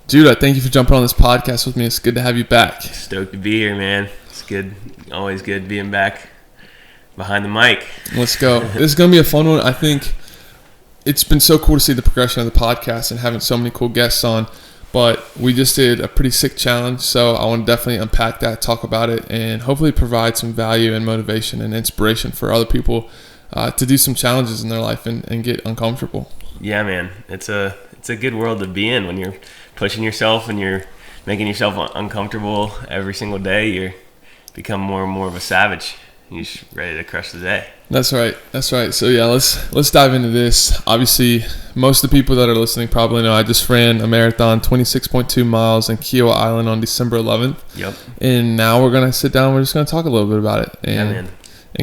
Dude, I thank you for jumping on this podcast with me. It's good to have you back. Stoked to be here, man. It's good. Always good being back behind the mic. Let's go. This is going to be a fun one. I think it's been so cool to see the progression of the podcast and having so many cool guests on. But we just did a pretty sick challenge, so I want to definitely unpack that, talk about it, and hopefully provide some value and motivation and inspiration for other people to do some challenges in their life and get uncomfortable. Yeah, man. It's a good world to be in when you're pushing yourself and you're making yourself uncomfortable every single day. You become more and more of a savage. You're just ready to crush the day. That's right. So yeah, let's dive into this. Obviously, most of the people that are listening probably know I just ran a marathon, 26.2 miles in Kiawah Island on December 11th. Yep. And now we're gonna sit down. We're just gonna talk a little bit about it and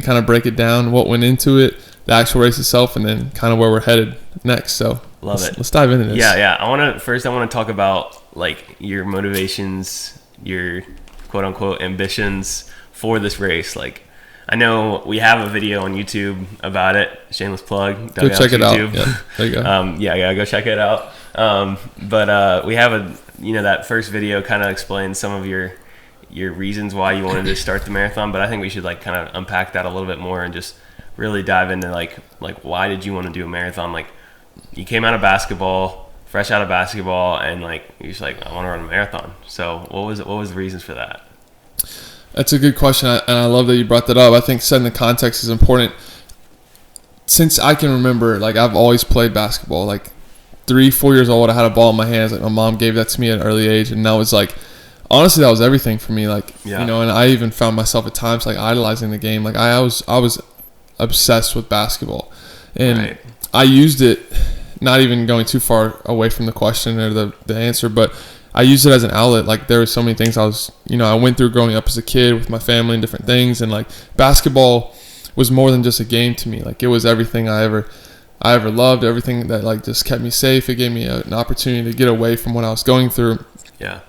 kind of break it down, what went into it, the actual race itself, and then kind of where we're headed next. So let's dive into this. Yeah. I want to talk about like your motivations, your quote unquote ambitions for this race. Like, I know we have a video on YouTube about it. Shameless plug. Go check it out. Yeah, there you go. Go check it out. But we have that first video kind of explains some of your reasons why you wanted to start the marathon. But I think we should like kind of unpack that a little bit more and just really dive into like why did you want to do a marathon? Like, you came out of basketball, fresh out of basketball, and like you're just like, I want to run a marathon. So what was the reasons for that? That's a good question, and I love that you brought that up. I think setting the context is important. Since I can remember, like, I've always played basketball. Like 3-4 years old, I had a ball in my hands. Like, my mom gave that to me at an early age, and that was like, honestly, that was everything for me. Like, and I even found myself at times like idolizing the game. Like, I was obsessed with basketball, and I used it. Not even going too far away from the question or the answer, but I used it as an outlet. Like, there were so many things I went through growing up as a kid with my family and different things, and like basketball was more than just a game to me. Like, it was everything I ever loved, everything that like just kept me safe. It gave me an opportunity to get away from what I was going through. Yeah.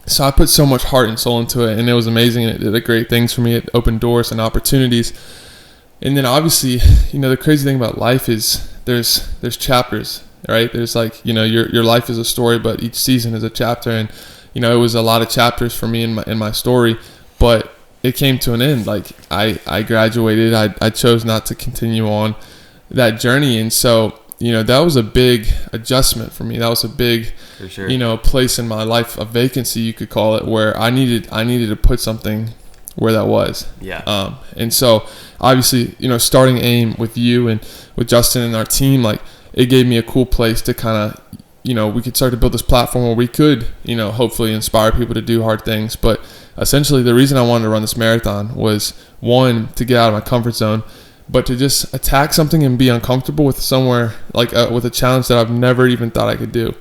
So I put so much heart and soul into it, and it was amazing, and it did great things for me. It opened doors and opportunities. And then obviously, the crazy thing about life is there's chapters, right? There's like, your life is a story, but each season is a chapter. And, it was a lot of chapters for me in my story, but it came to an end. Like, I graduated. I chose not to continue on that journey. And so, that was a big adjustment for me. That was a big, for sure, place in my life, a vacancy, you could call it, where I needed to put something where that was. Yeah. And so obviously, starting AIM with you and with Justin and our team, like, it gave me a cool place to kind of, we could start to build this platform where we could, hopefully inspire people to do hard things. But essentially the reason I wanted to run this marathon was, one, to get out of my comfort zone, but to just attack something and be uncomfortable with somewhere, like with a challenge that I've never even thought I could do.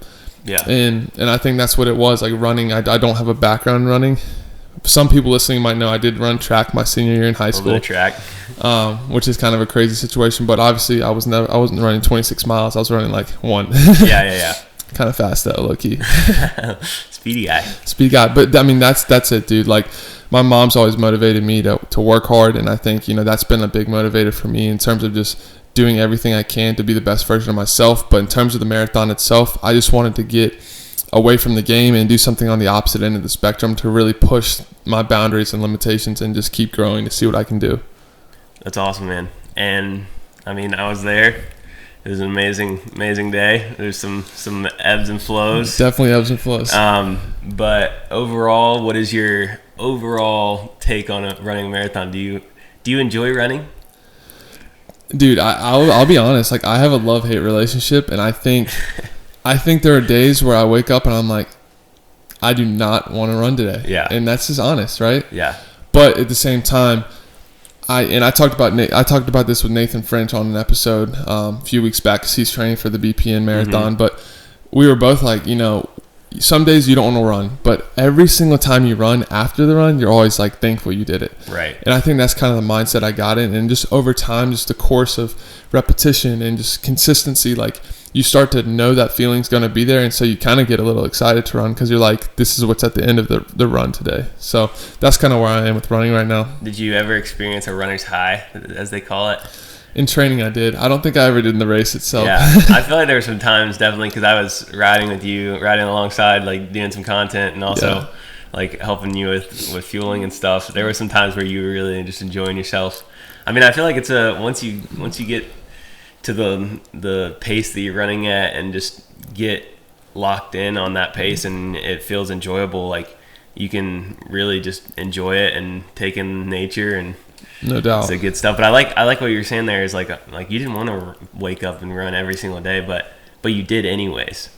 Yeah. And I think that's what it was, like running. I don't have a background in running. Some people listening might know I did run track my senior year in high school. Track. Which is kind of a crazy situation, but obviously I wasn't running 26 miles. I was running like 1. Yeah. Kind of fast though, low key. Speedy guy. But I mean, that's it, dude. Like, my mom's always motivated me to work hard, and I think that's been a big motivator for me in terms of just doing everything I can to be the best version of myself. But in terms of the marathon itself, I just wanted to get away from the game and do something on the opposite end of the spectrum to really push my boundaries and limitations and just keep growing to see what I can do. That's awesome, man. And I mean, I was there. It was an amazing day. There's some ebbs and flows. Definitely ebbs and flows. But overall, what is your overall take on running a marathon? Do you enjoy running? Dude, I'll be honest. Like, I have a love-hate relationship, and I think there are days where I wake up and I'm like, I do not want to run today. Yeah. And that's just honest, right? Yeah. But at the same time, I talked about this with Nathan French on an episode a few weeks back, because he's training for the BPN marathon. Mm-hmm. But we were both like, some days you don't want to run, but every single time you run after the run, you're always like thankful you did it. Right. And I think that's kind of the mindset I got in. And just over time, just the course of repetition and just consistency, like, you start to know that feeling's going to be there. And so you kind of get a little excited to run because you're like, this is what's at the end of the run today. So that's kind of where I am with running right now. Did you ever experience a runner's high, as they call it? In training, I did. I don't think I ever did in the race itself. Yeah, I feel like there were some times definitely because I was riding with you, riding alongside, like doing some content, and also like helping you with fueling and stuff. There were some times where you were really just enjoying yourself. I mean, I feel like it's once you get to the pace that you're running at and just get locked in on that pace and it feels enjoyable, like you can really just enjoy it and take in nature, and no doubt it's a good stuff. But I like what you're saying there is like you didn't want to wake up and run every single day, but you did anyways.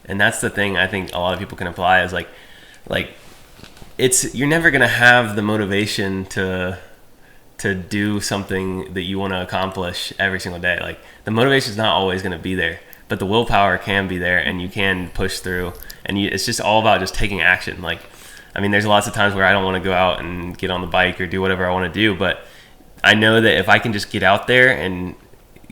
And that's the thing I think a lot of people can apply is like you're never gonna have the motivation to do something that you want to accomplish every single day. Like the motivation is not always going to be there, but the willpower can be there, and you can push through. And it's just all about just taking action. Like, I mean, there's lots of times where I don't want to go out and get on the bike or do whatever I want to do, but I know that if I can just get out there and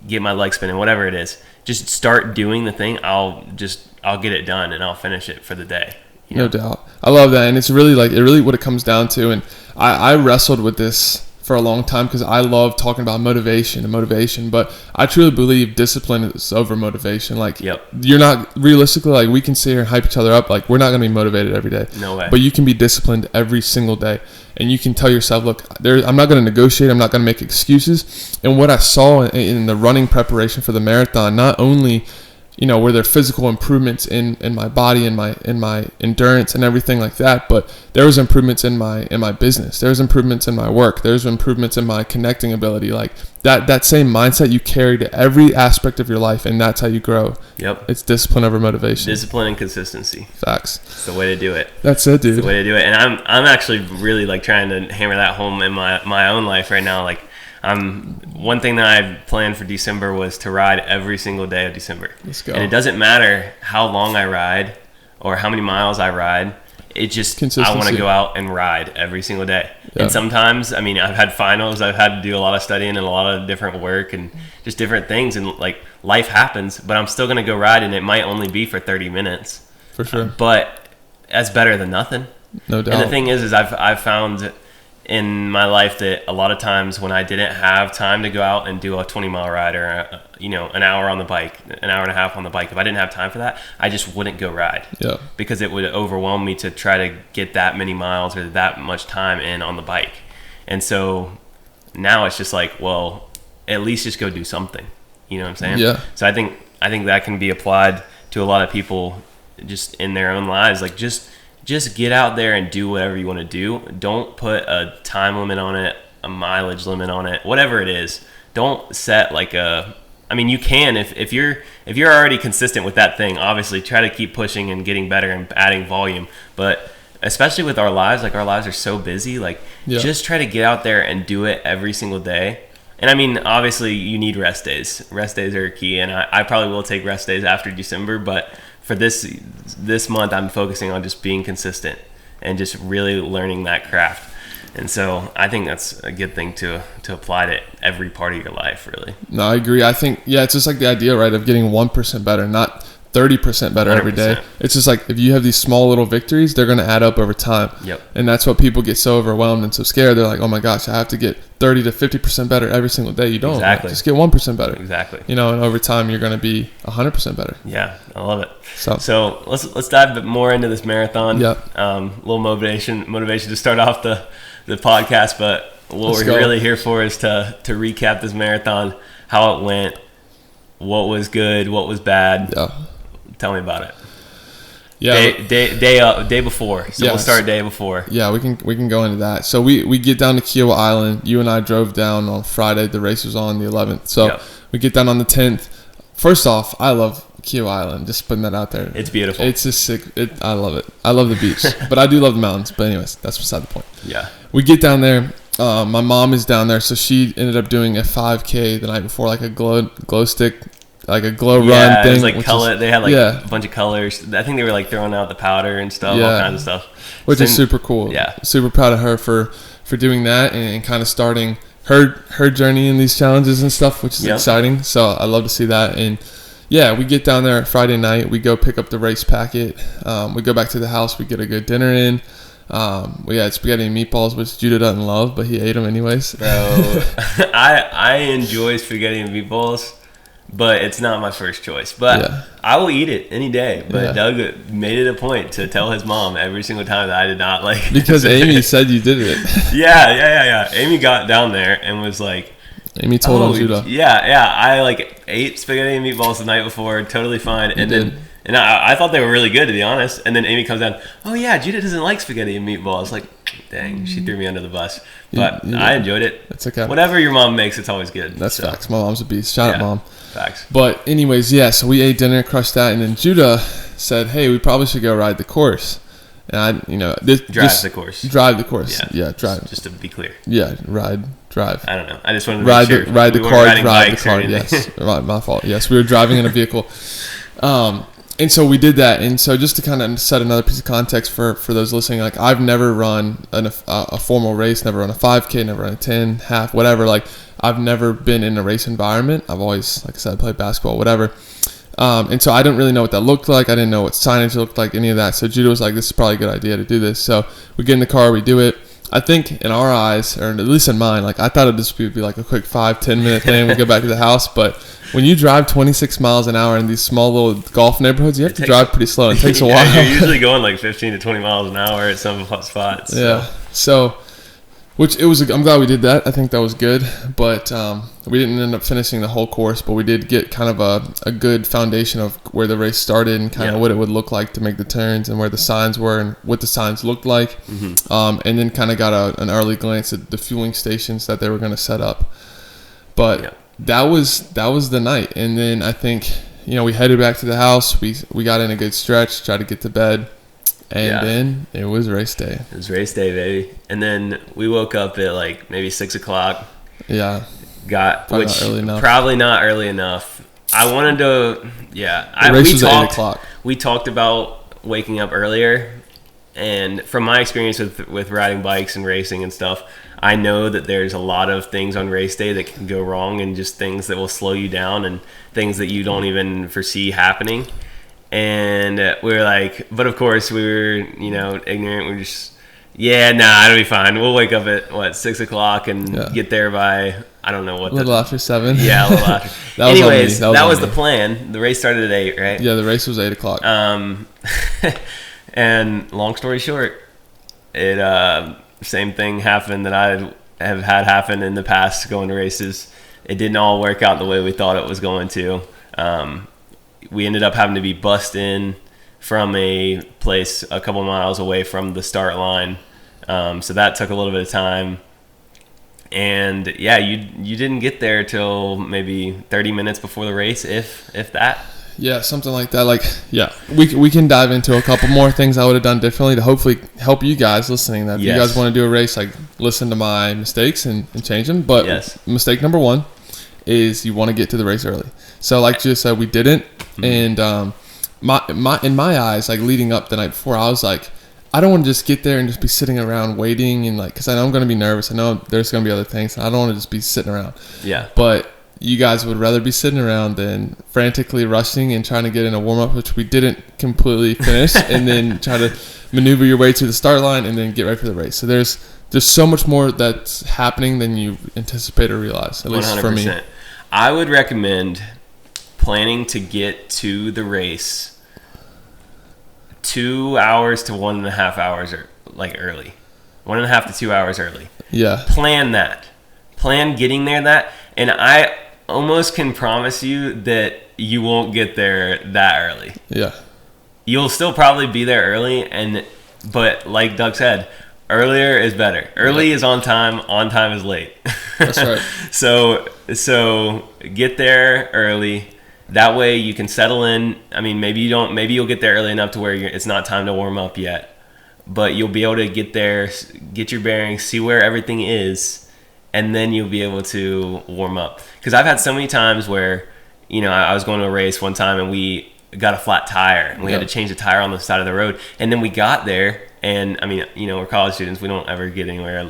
get my legs spinning, whatever it is, just start doing the thing, I'll get it done and I'll finish it for the day. You know? No doubt. I love that. And it's really what it comes down to. And I wrestled with this for a long time because I love talking about motivation, but I truly believe discipline is over motivation. Like, you're not realistically, like, we can sit here and hype each other up. Like, we're not going to be motivated every day. No way. But you can be disciplined every single day, and you can tell yourself, look, I'm not going to negotiate. I'm not going to make excuses. And what I saw in the running preparation for the marathon, not only were there physical improvements in my body and my endurance and everything like that, but there was improvements in my business. There was improvements in my work. There's improvements in my connecting ability. Like that same mindset you carry to every aspect of your life, and that's how you grow. Yep. It's discipline over motivation. Discipline and consistency. Facts. It's the way to do it. That's it, dude. It's the way to do it. And I'm actually really like trying to hammer that home in my own life right now. Like, one thing that I planned for December was to ride every single day of December. Let's go. And it doesn't matter how long I ride or how many miles I ride. It just, I want to go out and ride every single day. Yeah. And sometimes, I mean, I've had finals, I've had to do a lot of studying and a lot of different work and just different things. And like life happens, but I'm still going to go ride, and it might only be for 30 minutes. For sure. But that's better than nothing. No doubt. And the thing is I've found in my life that a lot of times when I didn't have time to go out and do a 20-mile ride or an hour on the bike, an hour and a half on the bike, if I didn't have time for that, I just wouldn't go ride. Yeah. Because it would overwhelm me to try to get that many miles or that much time in on the bike. And so now it's just like, well, at least just go do something. You know what I'm saying? Yeah. So I think that can be applied to a lot of people just in their own lives. Like just get out there and do whatever you want to do. Don't put a time limit on it, a mileage limit on it, whatever it is. Don't set like you can if you're already consistent with that thing, obviously try to keep pushing and getting better and adding volume. But especially with our lives, like our lives are so busy, like just try to get out there and do it every single day. And I mean, obviously you need rest days. Rest days are key, and I probably will take rest days after December, but for this month, I'm focusing on just being consistent and just really learning that craft. And so I think that's a good thing to apply to every part of your life, really. No, I agree. I think, it's just like the idea, right, of getting 1% better, not 30% better 100%. Every day. It's just like if you have these small little victories, they're going to add up over time. Yep. And that's what people get so overwhelmed and so scared. They're like, oh my gosh, I have to get 30 to 50% better every single day. You don't. Exactly. Just get 1% better. Exactly. And over time, you're going to be 100% better. Yeah, I love it. So let's dive a bit more into this marathon. Yep. Little motivation to start off the podcast, but what we're really here for is to recap this marathon, how it went, what was good, what was bad. Yeah. Tell me about it. Yeah. Day before. So we'll start day before. Yeah, we can go into that. So we get down to Kiawah Island. You and I drove down on Friday. The race was on the 11th. So we get down on the 10th. First off, I love Kiawah Island. Just putting that out there. It's beautiful. It's just sick. I love it. I love the beach, but I do love the mountains. But anyways, that's beside the point. Yeah. We get down there. My mom is down there, so she ended up doing a 5K the night before, like a glow stick. Like a glow run thing. It was like color. They had like a bunch of colors. I think they were like throwing out the powder and stuff, all kinds of stuff. Which is super cool. Yeah. Super proud of her for doing that and kind of starting her journey in these challenges and stuff, which is exciting. So I love to see that. And we get down there Friday night. We go pick up the race packet. We go back to the house. We get a good dinner in. We had spaghetti and meatballs, which Judah doesn't love, but he ate them anyways. Bro, I enjoy spaghetti and meatballs, but it's not my first choice. But I will eat it any day. But Doug made it a point to tell his mom every single time that I did not like it. Because Amy said you did it. Yeah. Amy got down there and was like, Amy told on Judah. Yeah. I like ate spaghetti and meatballs the night before, totally fine. And I thought they were really good, to be honest. And then Amy comes down, oh yeah, Judah doesn't like spaghetti and meatballs. Like, dang, she threw me under the bus. But I enjoyed it. It's okay. Whatever your mom makes, it's always good. That's facts. My mom's a beast. Shout out, Mom. Facts. But anyways, so we ate dinner, crushed that, and then Judah said, hey, we probably should go ride the course. And I, drive the course. Drive the course. Yeah, drive. Just to be clear. Yeah, drive. I don't know. I just wanted to make sure. Ride the car, drive the car. Yes. My fault. Yes, we were driving in a vehicle. And so we did that. And so just to kind of set another piece of context for those listening, like I've never run a formal race, never run a 5K, never run a 10, half, whatever. Like I've never been in a race environment. I've always, like I said, played basketball, whatever. And so I didn't really know what that looked like. I didn't know what signage looked like, any of that. So Judah was like, this is probably a good idea to do this. So we get in the car, we do it. I think in our eyes, or at least in mine, like I thought it just would be like a quick 5-10 minute thing. We go back to the house. But when you drive 26 miles an hour in these small little golf neighborhoods, you have to drive pretty slow. It takes a while. You're usually going like 15 to 20 miles an hour at some spots. Yeah. So, I'm glad we did that. I think that was good. But we didn't end up finishing the whole course, but we did get kind of a good foundation of where the race started and kind of what it would look like to make the turns and where the signs were and what the signs looked like. And then kind of got an early glance at the fueling stations that they were going to set up. But that was the night. And then I think, we headed back to the house. We got in a good stretch, tried to get to bed. And then it was race day. It was race day, baby. And then we woke up at like maybe 6 o'clock. Yeah. Probably not early enough. I wanted to, The race was at 8 o'clock. We talked about waking up earlier. And from my experience with riding bikes and racing and stuff, I know that there's a lot of things on race day that can go wrong and just things that will slow you down and things that you don't even foresee happening. And we were like, but of course we were, ignorant. We're just, it'll be fine. We'll wake up at 6 o'clock and get there by, I don't know what. A little after 7. Yeah, a little after. Anyways, that was the plan. The race started at 8, right? Yeah, the race was 8 o'clock. And long story short, it same thing happened that I have had happen in the past going to races. It didn't all work out the way we thought it was going to. We ended up having to be bussed in from a place a couple miles away from the start line. So that took a little bit of time. And you didn't get there till maybe 30 minutes before the race, if that. Yeah, something like that. We can dive into a couple more things I would have done differently to hopefully help you guys listening. That if you guys want to do a race, listen to my mistakes and change them. But mistake number 1 is you want to get to the race early. So like you said, we didn't. And in my eyes, leading up the night before, I was like, I don't want to just get there and just be sitting around waiting and because I know I'm going to be nervous. I know there's going to be other things. And I don't want to just be sitting around. Yeah. But you guys would rather be sitting around than frantically rushing and trying to get in a warm-up, which we didn't completely finish, and then try to maneuver your way to the start line and then get ready for the race. So there's so much more that's happening than you anticipate or realize, at least 100%. For me. I would recommend planning to get to the race 2 hours to 1.5 hours early. 1.5 to 2 hours early. Yeah. Plan that. Plan getting there and I almost can promise you that you won't get there that early. Yeah. You'll still probably be there early, but like Doug said, earlier is better. Early is on time is late. That's right. So get there early. That way you can settle in. I mean, maybe you'll get there early enough to where it's not time to warm up yet, but you'll be able to get there, get your bearings, see where everything is, and then you'll be able to warm up. Because I've had so many times where, I was going to a race one time and we got a flat tire and we had to change the tire on the side of the road. And then we got there and, we're college students. We don't ever get anywhere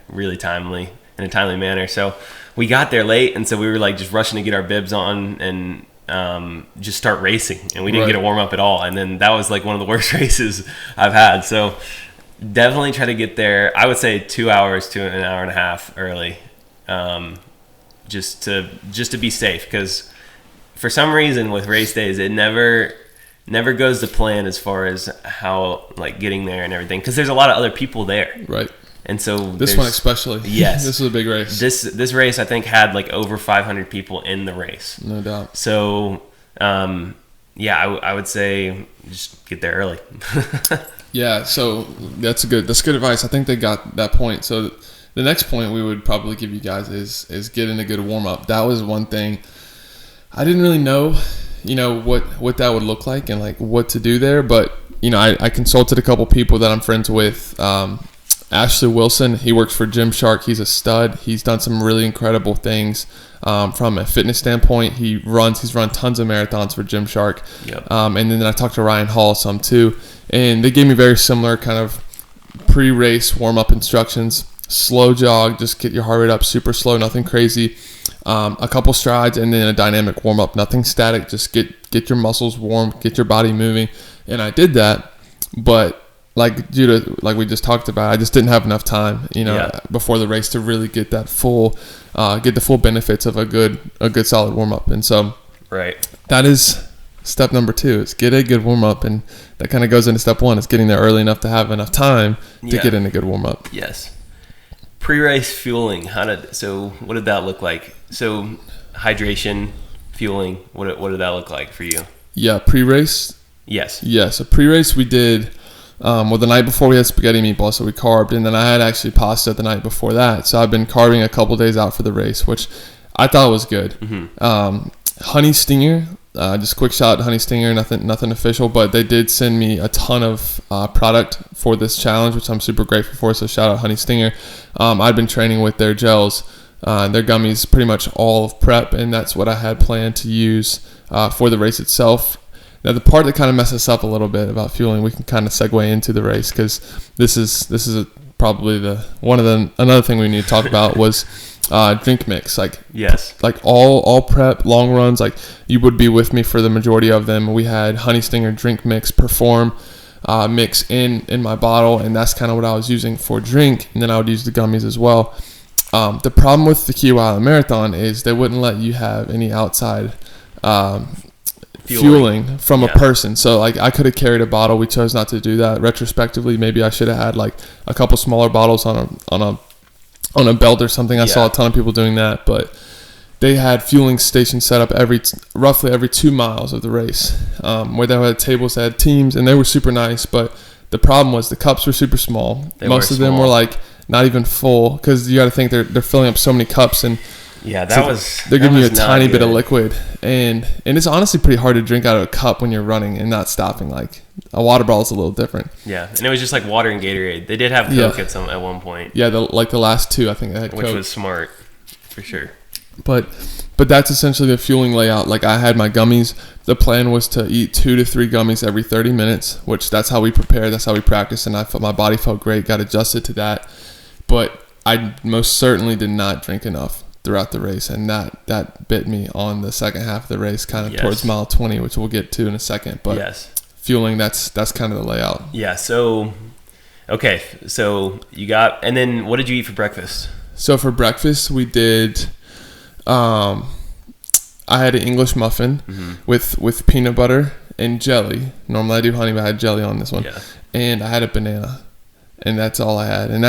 really in a timely manner. So we got there late, and so we were just rushing to get our bibs on and just start racing. And we didn't get a warm up at all. And then that was one of the worst races I've had. So definitely try to get there. I would say 2 hours to an hour and a half early, just to be safe. Because for some reason with race days, it never goes to plan as far as how like getting there and everything. Because there's a lot of other people there, Right. And so this one especially. Yes, this is a big race. This race I think had like over 500 people in the race. No doubt. So I would say just get there early. Yeah, so that's good advice. I think they got that point. So the next point we would probably give you guys is getting a good warm up. That was one thing I didn't really know, what that would look like and like what to do there. But I consulted a couple people that I'm friends with. Ashley Wilson, he works for Gymshark. He's a stud. He's done some really incredible things from a fitness standpoint. He's run tons of marathons for Gymshark. Yep. And then I talked to Ryan Hall some too, and they gave me very similar kind of pre-race warm-up instructions. Slow jog, just get your heart rate up super slow, nothing crazy. A couple strides, and then a dynamic warm-up, nothing static. Just get your muscles warm, get your body moving. And I did that, but due to like we just talked about, I just didn't have enough time, before the race to really get that get the full benefits of a good solid warm up. And so, right, that is step number 2 is get a good warm up, and that kind of goes into step 1 is getting there early enough to have enough time to get in a good warm up. Yes. Pre-race fueling. What did that look like? So hydration, fueling. What did that look like for you? Yeah, pre-race. Yes. Yeah, so pre-race we did. The night before we had spaghetti meatballs, so we carbed, and then I had actually pasta the night before that. So I've been carving a couple days out for the race, which I thought was good. Mm-hmm. Honey Stinger, just quick shout out to Honey Stinger, nothing official, but they did send me a ton of product for this challenge, which I'm super grateful for. So shout out Honey Stinger. I've been training with their gels, their gummies, pretty much all of prep, and that's what I had planned to use for the race itself. Now, the part that kind of messes us up a little bit about fueling, we can kind of segue into the race, because this is probably another thing we need to talk about was drink mix. Yes, all prep long runs. Like, you would be with me for the majority of them. We had Honey Stinger drink mix perform mix in my bottle, and that's kind of what I was using for drink, and then I would use the gummies as well. The problem with the Kiawah Island Marathon is they wouldn't let you have any outside fueling from a person. So I could have carried a bottle. We chose not to do that. Retrospectively, maybe I should have had like a couple smaller bottles on a belt or something. I saw a ton of people doing that, but they had fueling stations set up roughly every 2 miles of the race, where they had tables that had teams, and they were super nice. But the problem was the cups were super small. Most of them were like not even full, because you got to think they're filling up so many cups, and they're giving you a tiny bit of liquid, and it's honestly pretty hard to drink out of a cup when you're running and not stopping. Like, a water bottle is a little different. Yeah, and it was just like water and Gatorade. They did have Coke at one point. Yeah, the last 2, I think they had Coke. Which was smart, for sure. But that's essentially the fueling layout. Like, I had my gummies. The plan was to eat 2 to 3 gummies every 30 minutes, which that's how we prepare. That's how we practice, and my body felt great. Got adjusted to that, but I most certainly did not drink enough throughout the race, and that bit me on the second half of the race, kind of towards mile 20, which we'll get to in a second. But fueling, that's kind of the layout. Yeah. So you got, and then what did you eat for breakfast? So for breakfast, we did. I had an English muffin with peanut butter and jelly. Normally I do honey, but I had jelly on this one. Yeah. And I had a banana, and that's all I had. And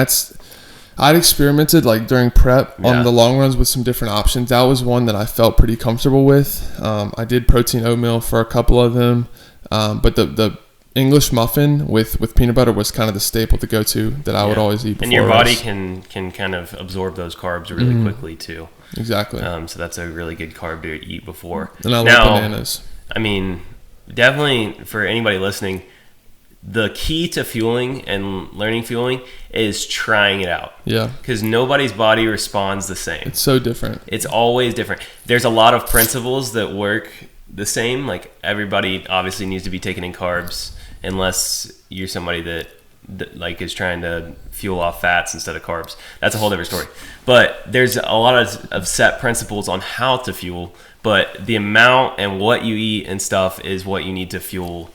I'd experimented like during prep on the long runs with some different options. That was one that I felt pretty comfortable with. I did protein oatmeal for a couple of them, but the English muffin with peanut butter was kind of the staple to go to that I would always eat before. And your body can kind of absorb those carbs really quickly too. Exactly. So that's a really good carb to eat before. And I love bananas. I mean, definitely for anybody listening, the key to fueling and learning fueling is trying it out. Yeah. Because nobody's body responds the same. It's so different. It's always different. There's a lot of principles that work the same. Like, everybody obviously needs to be taking in carbs, unless you're somebody that like is trying to fuel off fats instead of carbs. That's a whole different story. But there's a lot of set principles on how to fuel, but the amount and what you eat and stuff is what you need to fuel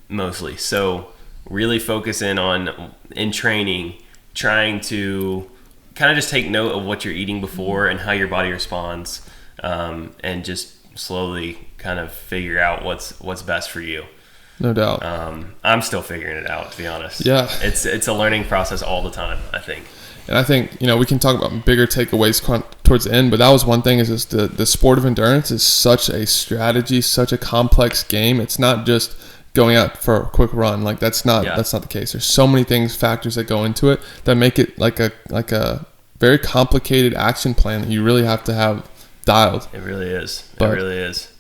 mostly. So really focus in training, trying to kind of just take note of what you're eating before and how your body responds, and just slowly kind of figure out what's best for you. No doubt. I'm still figuring it out, to be honest. Yeah. It's a learning process all the time, I think. And I think, we can talk about bigger takeaways towards the end, but that was one thing, is just the sport of endurance is such a strategy, such a complex game. It's not just going out for a quick run. Like that's not the case. There's so many factors that go into it that make it like a very complicated action plan that you really have to have dialed. It really is. It really is.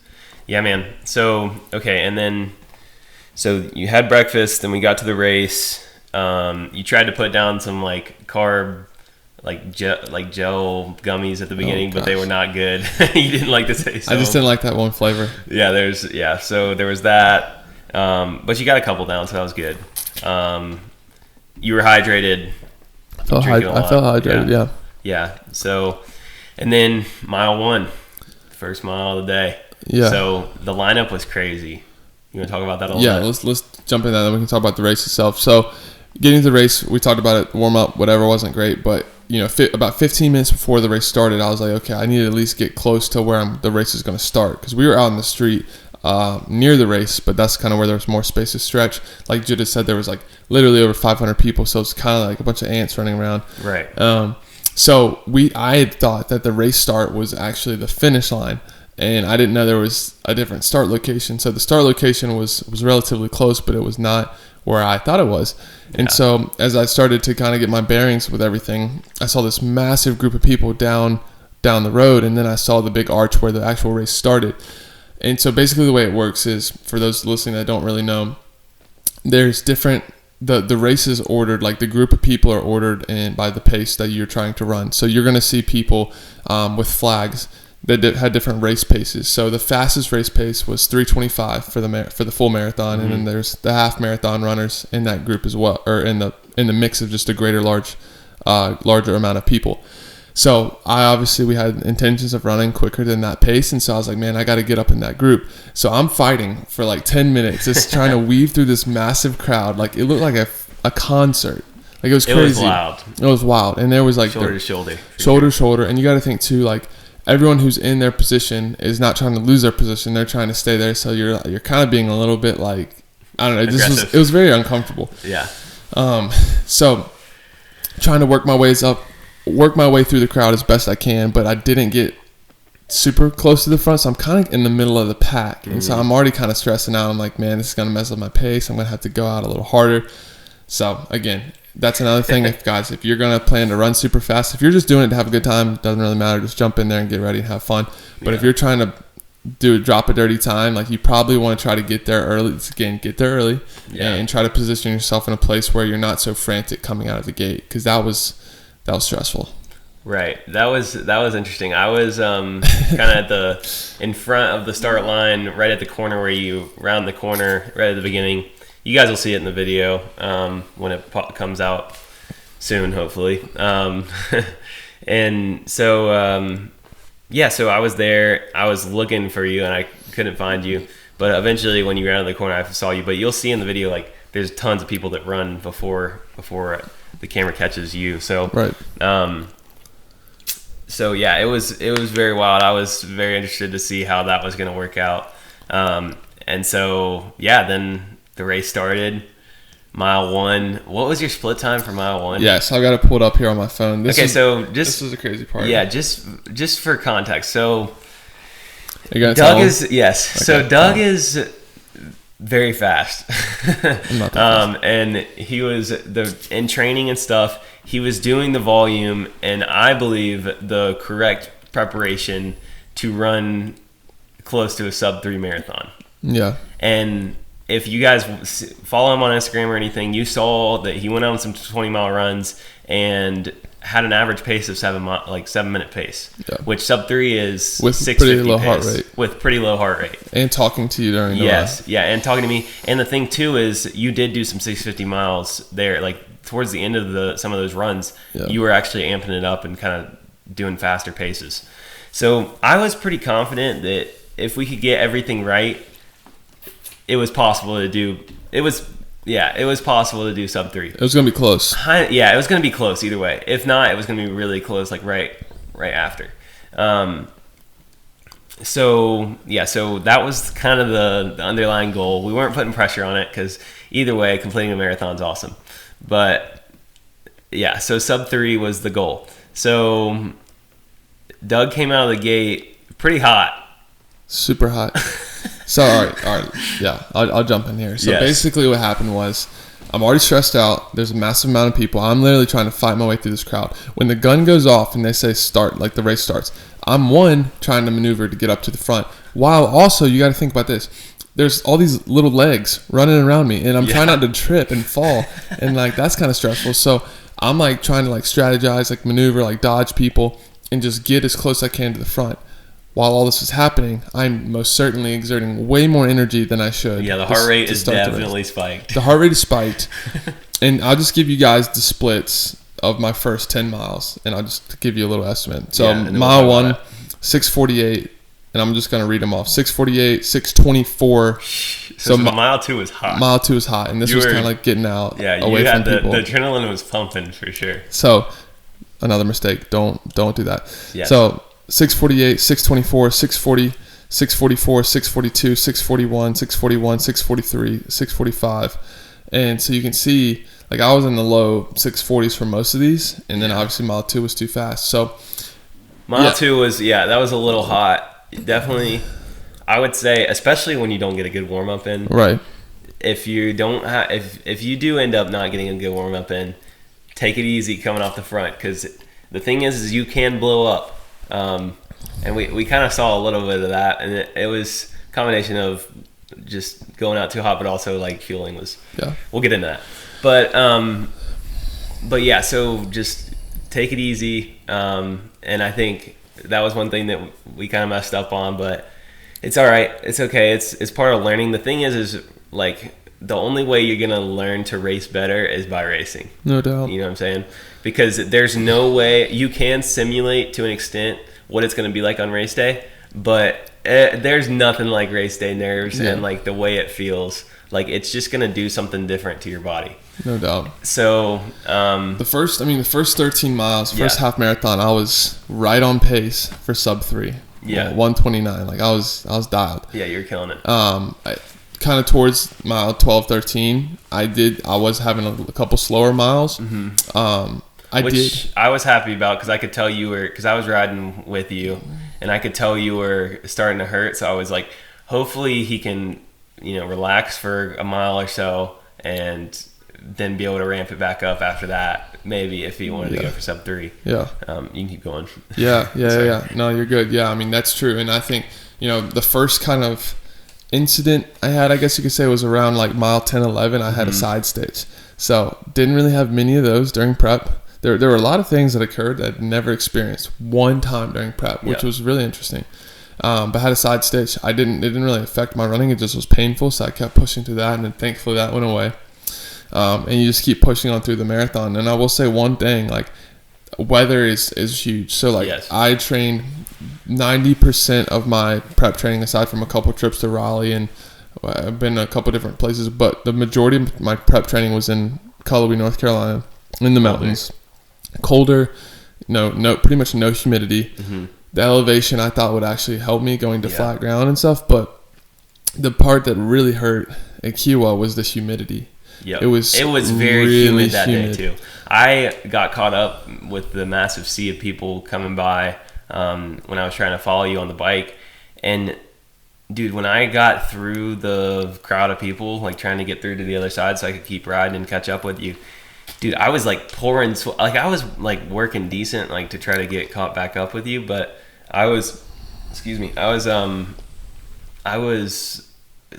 Yeah, man. So, okay. And then, so you had breakfast, then we got to the race. You tried to put down some carb, gel gummies at the beginning, but they were not good. You didn't like the taste. I just didn't like that one flavor. Yeah, so there was that. But you got a couple down, so that was good. You were hydrated. I felt hydrated, yeah. Yeah. So, and then mile 1, first mile of the day. Yeah. So the lineup was crazy. You want to talk about that a little bit? Yeah, let's jump into that, then we can talk about the race itself. So, getting to the race, we talked about it, warm up, whatever, wasn't great, but about 15 minutes before the race started, I was like, okay, I need to at least get close to where the race is going to start, because we were out in the street near the race, but that's kind of where there was more space to stretch. Like Judith said, there was literally over 500 people, so it's kind of like a bunch of ants running around. Right. So I had thought that the race start was actually the finish line, and I didn't know there was a different start location. So the start location was relatively close, but it was not where I thought it was. And so as I started to kind of get my bearings with everything, I saw this massive group of people down the road, and then I saw the big arch where the actual race started. And so basically the way it works is, for those listening that don't really know, there's different, the race is ordered, the group of people are ordered by the pace that you're trying to run. So you're going to see people with flags that had different race paces. So the fastest race pace was 3:25 for the full marathon, and then there's the half marathon runners in that group as well, or in the mix of just a larger amount of people. So we had intentions of running quicker than that pace, and so I was like, man, I got to get up in that group. So I'm fighting for 10 minutes, just trying to weave through this massive crowd. It looked like a concert. It was crazy. It was wild, and there was shoulder to shoulder, and you got to think too, everyone who's in their position is not trying to lose their position; they're trying to stay there. So you're kind of being a little bit I don't know. It was very uncomfortable. Yeah. So trying to work my way through the crowd as best I can, but I didn't get super close to the front, so I'm kind of in the middle of the pack, and so I'm already kind of stressing out. I'm like, man, this is gonna mess up my pace. I'm gonna have to go out a little harder. So again, that's another thing. If you're gonna plan to run super fast, if you're just doing it to have a good time, it doesn't really matter. Just jump in there and get ready and have fun. But if you're trying to drop a dirty time, you probably want to try to get there early. Get there early, and try to position yourself in a place where you're not so frantic coming out of the gate, because that was stressful. Right. That was interesting. I was kind of in front of the start line, right at the corner where you round the corner, right at the beginning. You guys will see it in the video when it comes out soon, hopefully. And so, so I was there. I was looking for you, and I couldn't find you. But eventually, when you rounded the corner, I saw you. But you'll see in the video, there's tons of people that run before the camera catches you. So right. So yeah, it was very wild. I was very interested to see how that was going to work out. And so then the race started. Mile 1. What was your split time for mile 1? Yes, I've got to pull it up here on my phone. This is a crazy part. Yeah, just for context. So Doug is Okay. So Doug is very fast. I'm not that fast. And he was in training and stuff. He was doing the volume and I believe the correct preparation to run close to a sub-3 marathon. Yeah. And if you guys follow him on Instagram or anything, you saw that he went on some 20-mile runs and had an average pace of 7-minute pace, which sub-3 is with 650 pretty low pace, heart rate. with pretty low heart rate. And talking to you during the run. Yeah, and talking to me. And the thing too is you did do some 650 miles there, towards the end of some of those runs. You were actually amping it up and kind of doing faster paces. So I was pretty confident that if we could get everything right, it was possible to do. It was Yeah, it was possible to do sub 3. It was going to be close. Yeah, it was going to be close either way. If not, it was going to be really close, like right after. So that was kind of the underlying goal. We weren't putting pressure on it because either way, completing a marathon's awesome. But yeah, so sub 3 was the goal. So Doug came out of the gate pretty hot. Super hot. So, all right. Yeah, I'll jump in here. So basically what happened was I'm already stressed out. There's a massive amount of people. I'm literally trying to fight my way through this crowd. When the gun goes off and they say start, like the race starts, I'm trying to maneuver to get up to the front. While also, you got to think about this. There's all these little legs running around me, and I'm trying not to trip and fall. And, like, that's kind of stressful. So I'm, like, trying to, like, strategize, like, maneuver, like, dodge people, and just get as close as I can to the front. While all this is happening, I'm most certainly exerting way more energy than I should. Yeah, the heart rate is definitely spiked. The heart rate is spiked. And I'll just give you guys the splits of my first 10 miles, and I'll just give you a little estimate. So mile 1, 6:48, and I'm just going to read them off. 6:48, 6:24. So mile 2 was hot. Mile 2 was hot, and this was kind of like getting out away from people. The adrenaline was pumping for sure. So another mistake. Don't do that. Yes. So 6:48, 6:24, 6:40, 6:44, 6:42, 6:41, 6:41, 6:43, 6:45. And so you can see, like, I was in the low 6:40s for most of these, and then obviously mile 2 was too fast. So mile 2 was, that was a little hot. Definitely, I would say, especially when you don't get a good warm up in. Right. If you don't if you do end up not getting a good warm up in, take it easy coming off the front, because the thing is you can blow up. And we kind of saw a little bit of that, and it was a combination of just going out too hot, but also like fueling was. Yeah. We'll get into that, but yeah. So just take it easy, and I think that was one thing that we kind of messed up on, but it's all right. It's okay. It's part of learning. The thing is like the only way you're gonna learn to race better is by racing. No doubt. You know what I'm saying? Because there's no way you can simulate to an extent what it's going to be like on race day, but there's nothing like race day nerves and like the way it feels. Like it's just going to do something different to your body. No doubt. So the first 13 miles, first half marathon, I was right on pace for sub 3. Yeah. 1:29. Like I was dialed. Yeah, you're killing it. Kind of towards mile 12, 13, I was having a couple slower miles. Mm-hmm. I was happy about, because I could tell because I was riding with you, and I could tell you were starting to hurt. So I was like, hopefully he can, relax for a mile or so, and then be able to ramp it back up after that. Maybe if he wanted to go for sub 3. Yeah. You can keep going. Yeah. No, you're good. Yeah, I mean that's true, and I think the first kind of incident I had, I guess you could say, was around like mile 10, 11. I had a side stitch, so didn't really have many of those during prep. There were a lot of things that occurred that I'd never experienced one time during prep, which was really interesting. But I had a side stitch. It didn't really affect my running. It just was painful, so I kept pushing through that, and then thankfully that went away. And you just keep pushing on through the marathon. And I will say one thing, like weather is huge. So like I trained 90% of my prep training, aside from a couple trips to Raleigh, and I've been a couple different places, but the majority of my prep training was in Cullowhee, North Carolina, in the mountains. Colder, pretty much no humidity. Mm-hmm. The elevation I thought would actually help me going to flat ground and stuff, but the part that really hurt at Kiawah was the humidity. Yep. It was very really humid that day too. I got caught up with the massive sea of people coming by when I was trying to follow you on the bike, and dude, when I got through the crowd of people, like trying to get through to the other side so I could keep riding and catch up with you, dude, I was like pouring sweat. Like I was like working decent, like to try to get caught back up with you, but I was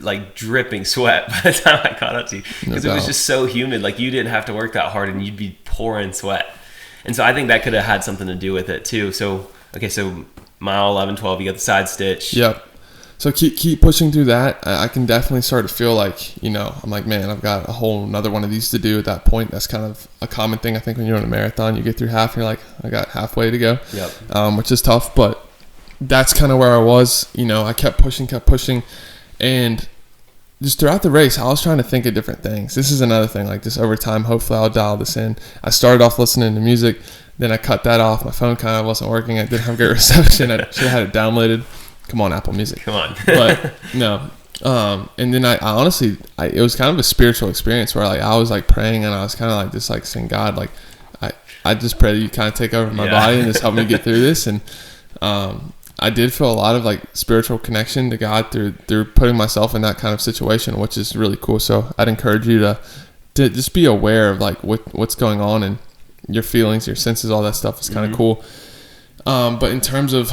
like dripping sweat by the time I caught up to you, because it was just so humid. Like you didn't have to work that hard and you'd be pouring sweat. And so I think that could have had something to do with it too. So mile 11, 12, you got the side stitch. Yep. So keep pushing through that. I can definitely start to feel like, I'm like, man, I've got a whole another one of these to do at that point. That's kind of a common thing. I think when you're in a marathon, you get through half and you're like, I got halfway to go. Yep. Which is tough, but that's kind of where I was. I kept pushing. And just throughout the race, I was trying to think of different things. This is another thing, like just over time, hopefully I'll dial this in. I started off listening to music, then I cut that off. My phone kind of wasn't working. I didn't have good reception. I should have had it downloaded. Come on, Apple Music. Come on. But no. And then I honestly, it was kind of a spiritual experience where like I was like praying and I was kind of like just like saying, God, like I just pray that you kind of take over my body and just help me get through this. And I did feel a lot of like spiritual connection to God through putting myself in that kind of situation, which is really cool. So I'd encourage you to just be aware of like what's going on and your feelings, your senses, all that stuff is kind of cool. But in terms of,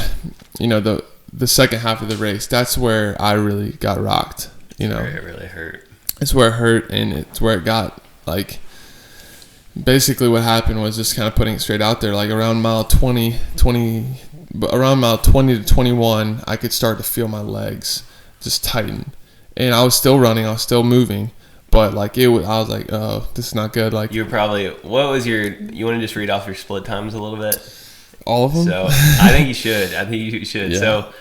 you know, the second half of the race, that's where I really got rocked. You know, it really hurt. It's where it hurt, and it's where it got like. Basically, what happened was just kind of putting it straight out there. Like around mile 20 to 21, I could start to feel my legs just tighten, and I was still running, I was still moving, but like I was like, oh, this is not good. Like you were probably, what was you want to just read off your split times a little bit? All of them? So I think you should. Yeah. So,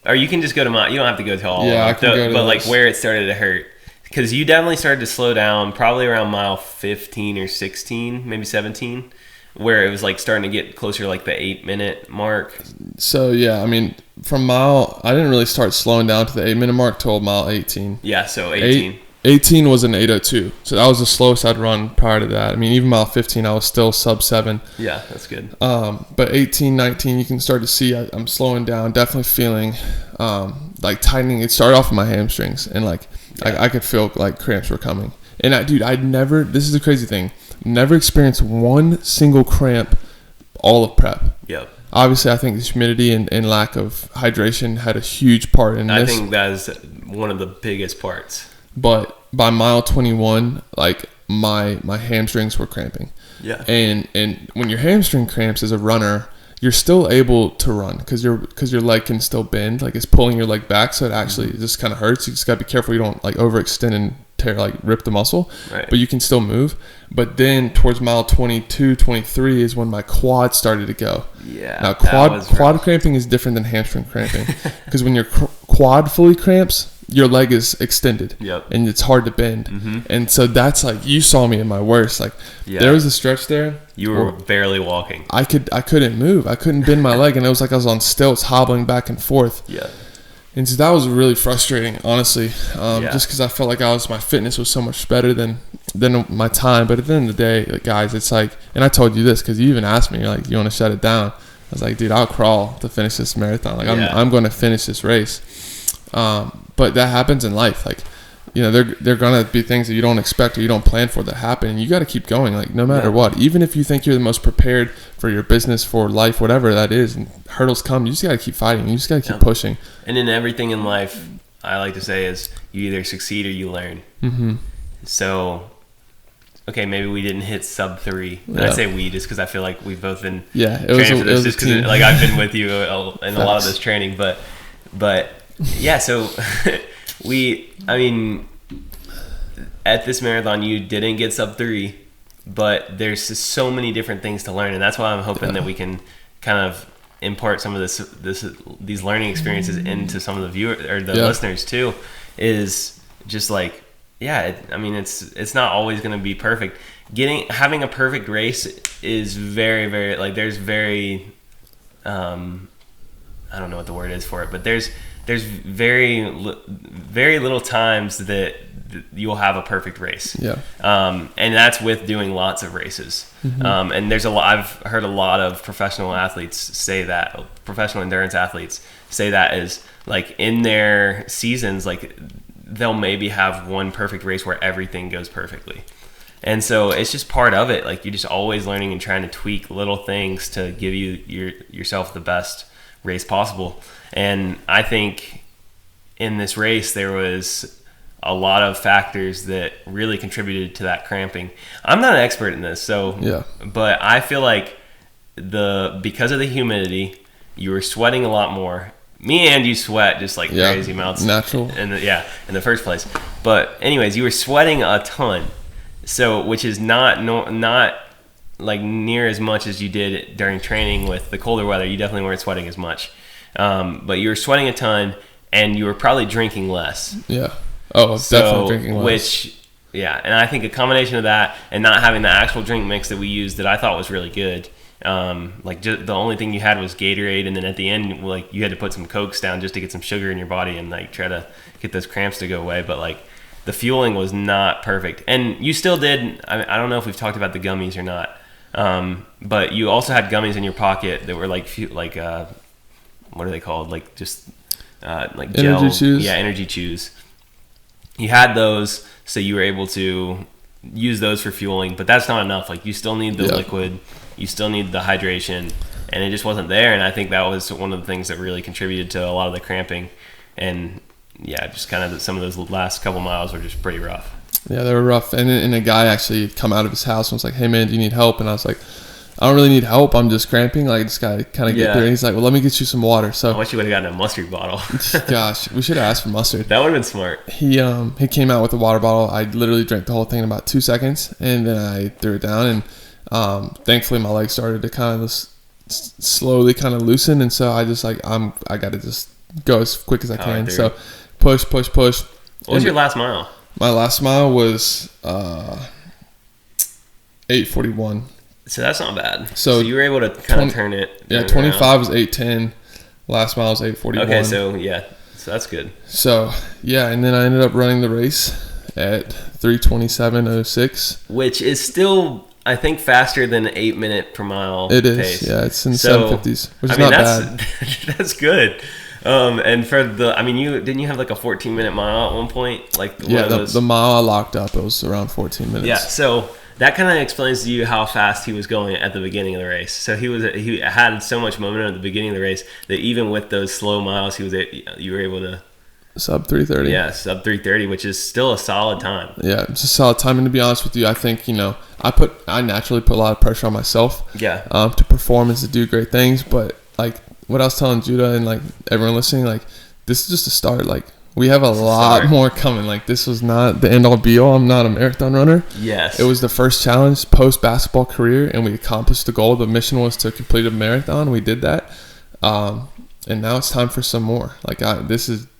or you can just go to you don't have to go to all of them. I can go to but like where it started to hurt. Because you definitely started to slow down probably around mile 15 or 16, maybe 17, where it was like starting to get closer to like the 8-minute mark. So, yeah, I mean, I didn't really start slowing down to the 8-minute mark till mile 18. Yeah, so 18. 18 was an 8:02. So that was the slowest I'd run prior to that. I mean, even mile 15, I was still sub 7. Yeah, that's good. But 18, 19, you can start to see I'm slowing down, definitely feeling like tightening. It started off with my hamstrings, and like I could feel like cramps were coming. And I'd never, this is the crazy thing, never experienced one single cramp all of prep. Yep. Obviously, I think the humidity and lack of hydration had a huge part in this. I think that is one of the biggest parts. But by mile 21, like my hamstrings were cramping. Yeah. And when your hamstring cramps as a runner, you're still able to run because your leg can still bend, like it's pulling your leg back, so it actually just kind of hurts. You just gotta be careful you don't like overextend and tear, like rip the muscle. Right. But you can still move. But then towards mile 22, 23 is when my quad started to go. Yeah. Now quad cramping is different than hamstring cramping because when your quad fully cramps, your leg is extended. Yep. And it's hard to bend. Mm-hmm. And so that's like, you saw me in my worst. Like there was a stretch there. You were barely walking. I couldn't move. I couldn't bend my leg, and it was like I was on stilts hobbling back and forth. Yeah. And so that was really frustrating, honestly. Just because I felt like my fitness was so much better than my time. But at the end of the day, like, guys, it's like, and I told you this because you even asked me, you're like, you want to shut it down? I was like, dude, I'll crawl to finish this marathon. Like I'm going to finish this race. But that happens in life. Like, you know, they're gonna be things that you don't expect or you don't plan for that happen. And you got to keep going. Like no matter what, even if you think you're the most prepared for your business, for life, whatever that is, and hurdles come, you just got to keep fighting. You just got to keep pushing. And in everything in life, I like to say is you either succeed or you learn. Mm-hmm. So, okay, maybe we didn't hit sub 3. And I say we just because I feel like we've both been training for this. Just because like I've been with you in a lot of this training, but yeah. So at this marathon, you didn't get sub 3, but there's just so many different things to learn, and that's why I'm hoping that we can kind of impart some of these learning experiences into some of the viewers or the listeners too. Is just like, it's not always going to be perfect. Having a perfect race is very, very like there's very I don't know what the word is for it, but there's very little times that you'll have a perfect race. Yeah. And that's with doing lots of races. Mm-hmm. And I've heard a lot of professional endurance athletes say that is like in their seasons, like they'll maybe have one perfect race where everything goes perfectly. And so it's just part of it. Like you're just always learning and trying to tweak little things to give yourself the best race possible. And I think in this race there was a lot of factors that really contributed to that cramping. I'm not an expert in this, but I feel like because of the humidity, you were sweating a lot more. Me and you sweat just like crazy amounts. Natural. In the first place. But anyways, you were sweating a ton. So which is not like near as much as you did during training with the colder weather. You definitely weren't sweating as much. But you were sweating a ton and you were probably drinking less. Yeah. Oh, definitely drinking less. Which, yeah, and I think a combination of that and not having the actual drink mix that we used that I thought was really good. Like just, the only thing you had was Gatorade, and then at the end, like you had to put some Cokes down just to get some sugar in your body and like try to get those cramps to go away. But like the fueling was not perfect, and you still did. I don't know if we've talked about the gummies or not, but you also had gummies in your pocket that were like what are they called? Like just like gel, energy chews. Yeah, energy chews. You had those, so you were able to use those for fueling, but that's not enough. Like you still need the liquid, you still need the hydration, and it just wasn't there. And I think that was one of the things that really contributed to a lot of the cramping. And yeah, just kind of some of those last couple miles were just pretty rough. Yeah, they were rough. And a guy actually come out of his house and was like, "Hey man, do you need help?" And I was like, "I don't really need help. I'm just cramping. Like, this guy kind of get through." And he's like, "Well, let me get you some water." So I wish you would have gotten a mustard bottle. Gosh, we should have asked for mustard. That would have been smart. He came out with a water bottle. I literally drank the whole thing in about 2 seconds, and then I threw it down. And thankfully, my legs started to kind of slowly kind of loosen. And so I just like I got to just go as quick as I can. So push. What was your last mile? My last mile was 8:41. So that's not bad. So you were able to kind of turn it. Yeah, 25 was 8:10. Last mile was 8:41. Okay, so yeah, so that's good. So yeah, and then I ended up running the race at 3:27:06, which is still, I think, faster than 8 minute per mile. It is. Pace. Yeah, it's in the 750s, which is not bad. That's good. And for the, I mean, you have like a 14-minute mile at one point? Like the mile I locked up, it was around 14 minutes. Yeah, so that kind of explains to you how fast he was going at the beginning of the race. So he had so much momentum at the beginning of the race that even with those slow miles, you were able to sub 3:30. Yeah, sub 3:30, which is still a solid time. Yeah, it's a solid time. And to be honest with you, I think I naturally put a lot of pressure on myself. Yeah. To perform and to do great things, but like what I was telling Judah and like everyone listening, like this is just a start. Like we have a lot more coming. Like this was not the end all be all. I'm not a marathon runner. Yes. It was the first challenge post basketball career, and we accomplished the goal. The mission was to complete a marathon. We did that, and now it's time for some more. Like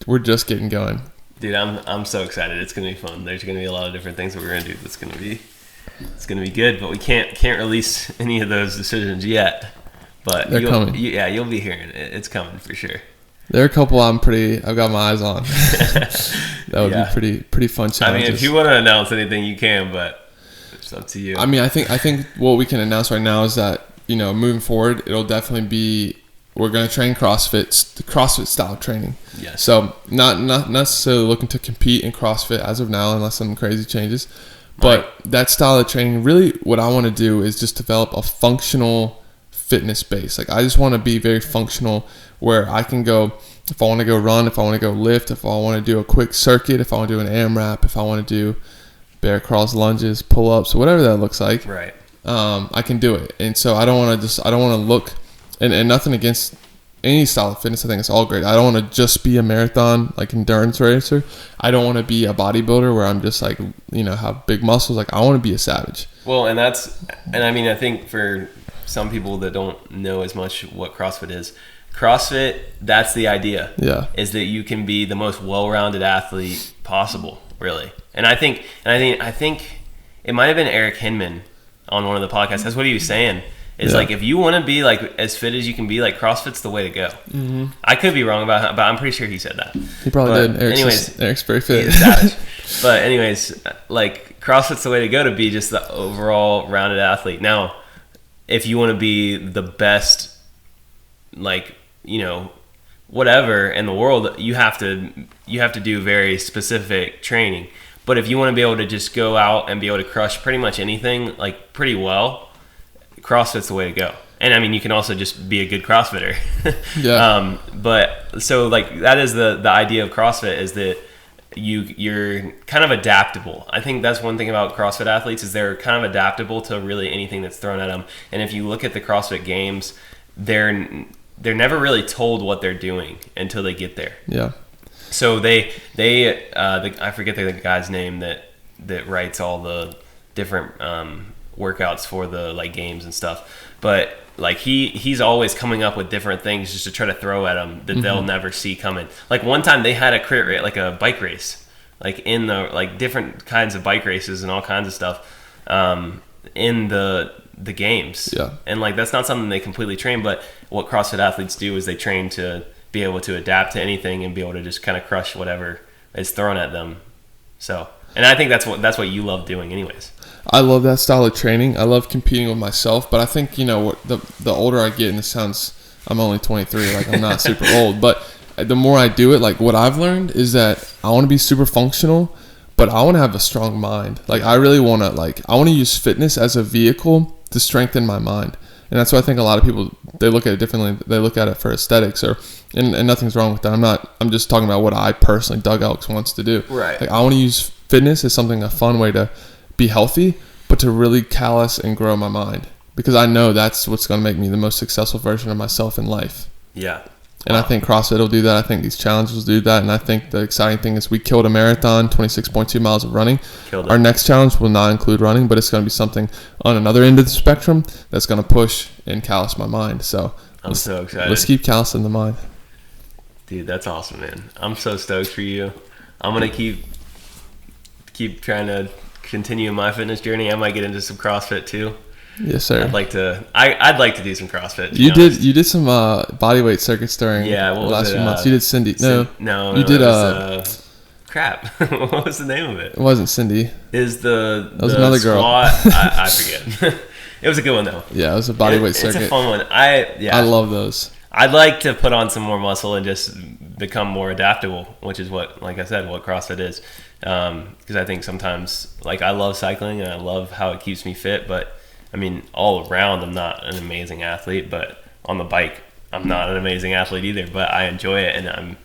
we're just getting going. Dude, I'm so excited. It's gonna be fun. There's gonna be a lot of different things that we're gonna do. It's gonna be good, but we can't release any of those decisions yet. But they're coming. You'll be hearing it. It's coming for sure. There are a couple I've got my eyes on. That would be pretty fun challenges. I mean, if you want to announce anything, you can, but it's up to you. I mean, I think what we can announce right now is that, moving forward, it'll definitely be, we're going to train CrossFit style training. Yes. So not necessarily looking to compete in CrossFit as of now, unless something crazy changes. But that style of training, really what I want to do is just develop a functional fitness base. Like I just want to be very functional, where I can go, if I want to go run, if I want to go lift, if I want to do a quick circuit, if I want to do an AMRAP, if I want to do bear crawls, lunges, pull-ups, whatever that looks like. Right. I can do it. And so I don't want to look, and nothing against any style of fitness. I think it's all great. I don't want to just be a marathon, like endurance racer. I don't want to be a bodybuilder where I'm just like, have big muscles. Like I want to be a savage. Well, and I mean, I think for some people that don't know as much what CrossFit is, that's the idea. Yeah. Is that you can be the most well-rounded athlete possible, really. And I think it might have been Eric Hinman on one of the podcasts. That's what he was saying. It's like, if you want to be like as fit as you can be, like CrossFit's the way to go. Mm-hmm. I could be wrong about it, but I'm pretty sure he said that. He probably did. Eric's very fit. But anyways, like CrossFit's the way to go to be just the overall rounded athlete. Now, if you want to be the best, like, whatever in the world, you have to do very specific training. But if you want to be able to just go out and be able to crush pretty much anything, like pretty well, CrossFit's the way to go. And I mean, you can also just be a good CrossFitter. Yeah. But so like that is the idea of CrossFit, is that you're kind of adaptable. I think that's one thing about CrossFit athletes, is they're kind of adaptable to really anything that's thrown at them. And if you look at the CrossFit Games, they're never really told what they're doing until they get there. Yeah. So I forget the guy's name that writes all the different workouts for the like games and stuff, but like he's always coming up with different things just to try to throw at them that they'll never see coming. Like one time they had a crit rate, like a bike race like in the like different kinds of bike races and all kinds of stuff in the games. Yeah. And like that's not something they completely train, but what CrossFit athletes do is they train to be able to adapt to anything and be able to just kind of crush whatever is thrown at them. So, and I think that's what you love doing anyways. I love that style of training. I love competing with myself, but I think, you know, the older I get, and this sounds, I'm only 23, like I'm not super old, but the more I do it, like what I've learned is that I want to be super functional, but I want to have a strong mind. Like I really want to, like, I want to use fitness as a vehicle to strengthen my mind. And that's why I think a lot of people, they look at it differently. They look at it for aesthetics, and nothing's wrong with that. I'm just talking about what I personally, Doug Elks, wants to do. Right. Like I want to use fitness as something, a fun way to be healthy, but to really callous and grow my mind, because I know that's what's going to make me the most successful version of myself in life. Yeah. And I think CrossFit will do that. I think these challenges will do that. And I think the exciting thing is we killed a marathon, 26.2 miles of running. Killed it. Our next challenge will not include running, but it's going to be something on another end of the spectrum that's going to push and callous my mind. So I'm so excited. Let's keep callousing the mind. Dude, that's awesome, man. I'm so stoked for you. I'm going to keep trying to continue my fitness journey. I might get into some CrossFit too. Yes, sir. I'd like to do some CrossFit. You did some bodyweight circuits during the last few months. You did Cindy. No, you did crap. What was the name of it? It wasn't Cindy. That was another girl. I forget. It was a good one though. Yeah, it was a bodyweight circuit. It's a fun one. I love those. I'd like to put on some more muscle and just become more adaptable, which is what, like I said, what CrossFit is. Because I think sometimes, like, I love cycling and I love how it keeps me fit, but I mean, all around, I'm not an amazing athlete, but on the bike, I'm not an amazing athlete either, but I enjoy it, and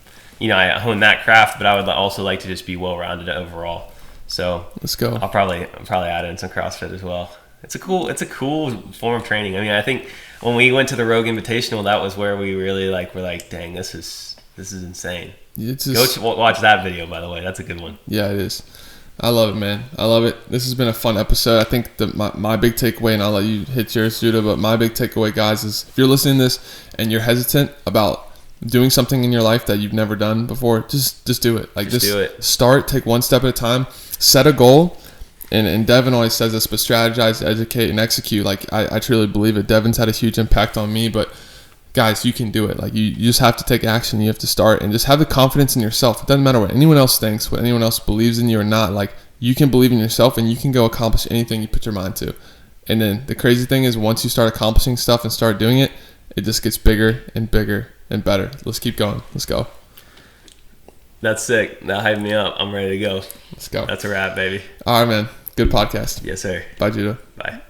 I hone that craft, but I would also like to just be well-rounded overall. So let's go. I'll probably add in some CrossFit as well. It's a cool form of training. I mean, I think when we went to the Rogue Invitational, that was where we really were like, dang, this is insane. Go watch that video, by the way. That's a good one. Yeah, it is. I love it, man. I love it. This has been a fun episode. I think my big takeaway, and I'll let you hit yours, Judah, but my big takeaway, guys, is if you're listening to this and you're hesitant about doing something in your life that you've never done before, just do it. Like, just do it. Start, take one step at a time, set a goal. And Devin always says this, but strategize, educate, and execute. Like, I truly believe it. Devin's had a huge impact on me, but guys, you can do it. Like, you just have to take action. You have to start and just have the confidence in yourself. It doesn't matter what anyone else thinks, what anyone else believes in you or not. Like, you can believe in yourself and you can go accomplish anything you put your mind to. And then the crazy thing is, once you start accomplishing stuff and start doing it, it just gets bigger and bigger and better. Let's keep going. Let's go. That's sick. That hyped me up. I'm ready to go. Let's go. That's a wrap, baby. All right, man. Good podcast. Yes, sir. Bye, Judah. Bye.